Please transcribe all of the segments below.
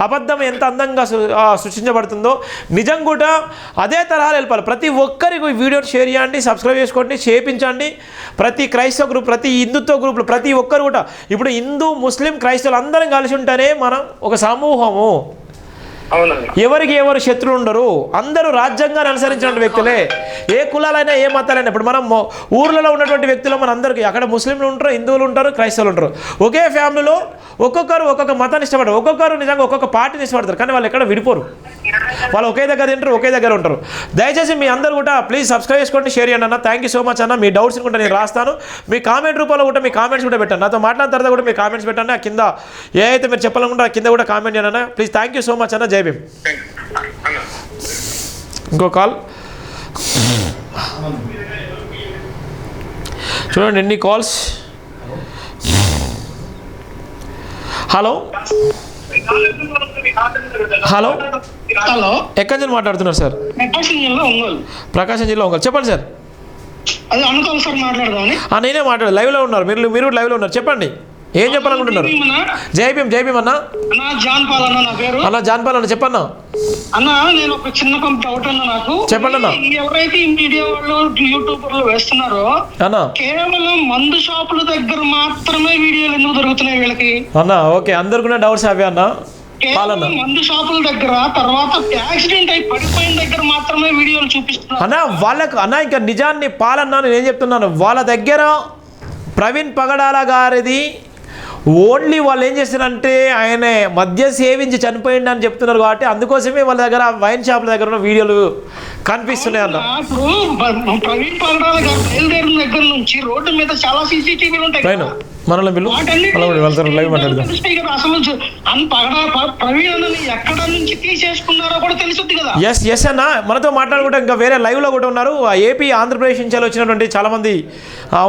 అబద్ధం ఎంత అందంగా సృష్టించబడుతుందో నిజం కూడా అదే తరహాలో వెళ్ళిపోవాలి. ప్రతి ఒక్కరికి వీడియో షేర్ చేయండి, సబ్స్క్రైబ్ చేసుకోండి, చేయించండి. ప్రతి క్రైస్తవ గ్రూప్, ప్రతి హిందుత్వ గ్రూపులు, ప్రతి ఒక్కరు కూడా ఇప్పుడు హిందూ, ముస్లిం, క్రైస్తవులు అందరం కలిసి ఉంటేనే మనం ఒక సమూహము. ఎవరికి ఎవరు శత్రువులు ఉండరు, అందరూ రాజ్యాంగాన్ని అనుసరించిన వ్యక్తులే. ఏ కులాలైనా ఏ మతాలైనా ఇప్పుడు మనం ఊర్లలో ఉన్నటువంటి వ్యక్తులు మన అందరికీ అక్కడ ముస్లింలు ఉంటారు, హిందువులు ఉంటారు, క్రైస్తవులు ఉంటారు. ఒకే ఫ్యామిలీలో ఒక్కొక్కరు ఒక్కొక్క మతాన్ని ఇష్టపడతారు, ఒక్కొక్కరు నిజంగా ఒక్కొక్క పార్టీని ఇష్టపడతారు, కానీ వాళ్ళు ఎక్కడ విడిపోరు. వాళ్ళు ఒకే దగ్గర తింటారు, ఒకే దగ్గర ఉంటారు. దయచేసి మీ అందరూ కూడా ప్లీజ్ సబ్స్క్రైబ్ చేసుకోండి, షేర్ చేయండి అన్న. థ్యాంక్ యూ సో మచ్ అన్న. మీ డౌట్స్ కూడా నేను రాస్తాను, మీ కామెంట్ రూపంలో కూడా మీ కామెంట్స్ కూడా పెట్టండి. నాతో మాట్లాడిన తర్వాత కూడా మీ కామెంట్స్ పెట్టండి. ఆ కింద ఏ అయితే మీరు చెప్పాలనుకుంటే ఆ కింద కూడా కామెంట్ చేయండి అన్న. Please thank you so much అన్న. జై భీమ్. ఇంకో కాల్ చూడండి, ఎన్ని కాల్స్. హలో హలో హలో, ఎక్కడి నుంచి మాట్లాడుతున్నారు సార్? ప్రకాశం జిల్లా ఒంగోలు. చెప్పండి సార్. అది అనుకోవాలి సార్ మాట్లాడదామని. నేనే మాట్లాడు, లైవ్లో ఉన్నారు మీరు లైవ్లో ఉన్నారు. చెప్పండి, ఏం చెప్పాలనుకుంటున్నారు? జై భీమ్. జై భీమ్ అన్న. జాన్పాల్ అన్న నా పేరు. అన్న జాన్పాల్ అన్న, చెప్పన్నా. అన్న నేను ఒక చిన్న డౌట్ అన్న నాకు. చెప్పండి అన్న. ఎవరైతే ఈ మీడియా వాళ్ళు యూట్యూబర్లు వేస్తున్నారో అన్న కేవలం మందు షాపుల దగ్గర మాత్రమే వీడియోలు ఎందుకు దొరుకుతున్నాయి వీళ్ళకి అన్న? ఓకే, అందరికీ డౌట్స్ అవే అన్న. మందు షాపుల దగ్గర, తర్వాత యాక్సిడెంట్ అయి పడిపోయిన దగ్గర మాత్రమే వీడియోలు చూపిస్తున్నారు అన్న. వాళ్ళకు అన్న ఇంకా నిజాన్ని పాలన్నా నేను ఏం చెప్తున్నాను, వాళ్ళ దగ్గర ప్రవీణ్ పగడాల గారిది ఓన్లీ వాళ్ళు ఏం చేస్తారంటే ఆయన మద్యం సేవించి చనిపోయింది అని చెప్తున్నారు కాబట్టి అందుకోసమే వాళ్ళ దగ్గర వైన్ షాప్ల దగ్గర ఉన్న వీడియోలు కనిపిస్తున్నాయి అన్న. ప్రవీణ్ పగడాల గారు బయలుదేరిన దగ్గర నుంచి రోడ్డు మీద చాలా సీసీటీవీలు ఉంటాయి. మనల్ని బిల్లు లైవ్ మాట్లాడదాం. అసలు ప్రవీణ్ ఎక్కడ నుంచి తీసేసుకున్నారో కూడా తెలుసుద్ది కదా. ఎస్ అన్న, మనతో మాట్లాడుకుంటే ఇంకా వేరే లైవ్లో కూడా ఉన్నారు. ఏపీ, ఆంధ్రప్రదేశ్ నుంచి వచ్చినటువంటి చాలామంది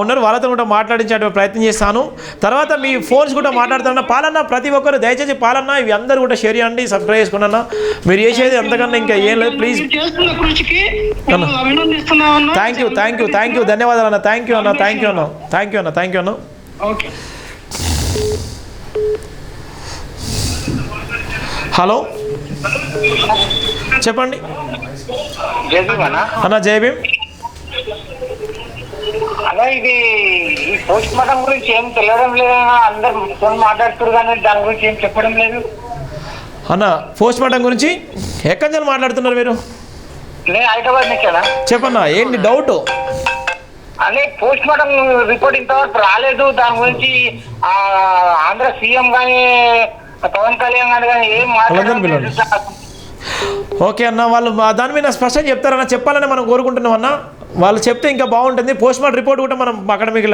ఉన్నారు, వాళ్ళతో కూడా మాట్లాడించే ప్రయత్నం చేస్తాను. తర్వాత మీ ఫోన్స్ కూడా మాట్లాడుతున్నా. పాలన్న ప్రతి ఒక్కరు దయచేసి పాలన్న ఇవి అందరూ కూడా షేర్ చేయండి, సబ్స్క్రైబ్ చేసుకున్నా. మీరు చేసేది అంతకన్నా ఇంకా ఏం లేదు. ప్లీజ్. థ్యాంక్ యూ ధన్యవాదాలు అన్న. థ్యాంక్ యూ అన్న. హలో చెప్పండి అన్న. జై భీమ్ అలా. ఇది ఈ పోస్ట్ మార్టం గురించి ఏం తెలియడం లేదన్నా, అందరు ఫోన్ మాట్లాడుతున్నారు కానీ దాని గురించి ఏం చెప్పడం లేదు అన్న. పోస్ట్ మార్టం గురించి ఎక్కడి నుంచి మాట్లాడుతున్నారు మీరు? నేను హైదరాబాద్ నుంచి. చెప్పన్నా, ఏంటి డౌట్? అదే పోస్ట్ మార్టం రిపోర్ట్ ఇంతవరకు రాలేదు. దాని గురించి ఆంధ్ర సీఎం కానీ పవన్ కళ్యాణ్ గారు కానీ ఏం మాట్లాడలేదు. ఓకే అన్న, వాళ్ళు దాని మీద స్పష్టంగా చెప్తారన్న. చెప్పాలని మనం కోరుకుంటున్నాం అన్న. వాళ్ళు చెప్తే ఇంకా బాగుంటుంది. పోస్ట్ మార్టం రిపోర్ట్ కూడా మనం అక్కడ మీకు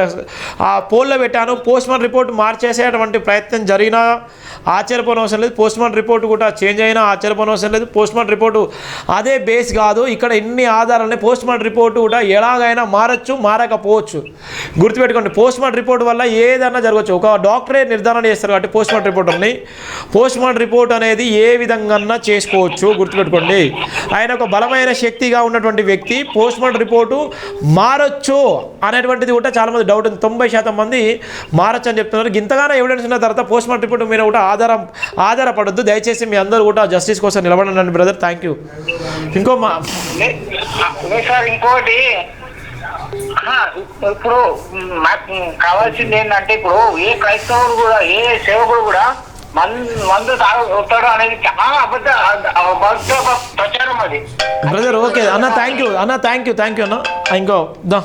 ఆ పోల్లో పెట్టాను. పోస్ట్ మార్టం రిపోర్ట్ మార్చేసేటువంటి ప్రయత్నం జరిగినా ఆశ్చర్యపోవడం అవసరం లేదు. పోస్ట్ మార్టం రిపోర్ట్ కూడా చేంజ్ అయినా ఆశ్చర్యపోవడం అవసరం లేదు. పోస్ట్ మార్టం రిపోర్టు అదే బేస్ కాదు. ఇక్కడ ఎన్ని ఆధారాలు పోస్ట్ మార్టం రిపోర్టు కూడా ఎలాగైనా మారచ్చు, మారకపోవచ్చు. గుర్తుపెట్టుకోండి, పోస్ట్ మార్టం రిపోర్ట్ వల్ల ఏదైనా జరగవచ్చు. ఒక డాక్టరే నిర్ధారణ చేస్తారు కాబట్టి పోస్ట్ మార్టం రిపోర్ట్ ఉంది. పోస్ట్ మార్టం రిపోర్ట్ అనేది ఏ విధంగా చేసుకోవచ్చు. గుర్తుపెట్టుకోండి, ఆయన ఒక బలమైన శక్తిగా ఉన్నటువంటి వ్యక్తి. పోస్ట్ మార్టం రిపోర్టు మారచ్చు అనేటువంటిది కూడా చాలామంది డౌట్ ఉంది. 90% మంది మారచ్చు అని చెప్తున్నారు. ఇంతగానో ఎవిడెన్స్ ఉన్న తర్వాత పోస్ట్ మార్టం రిపోర్ట్ మీద కూడా ఆధారపడద్దు. దయచేసి మీ అందరూ కూడా జస్టిస్ కోసం నిలబడండి బ్రదర్. Thank you. ఇంకోటి ఇప్పుడు నాకు కావాల్సింది ఏంటంటే, ఇప్పుడు ఏ క్రైస్తవుడు కూడా, ఏ సేవకుడు కూడా మందు తాగుతాడు అనేది చాలా అబద్ధ ప్రచారం అది బ్రదర్. ఓకే అన్న, థ్యాంక్ యూ అన్న. ఇంకో దా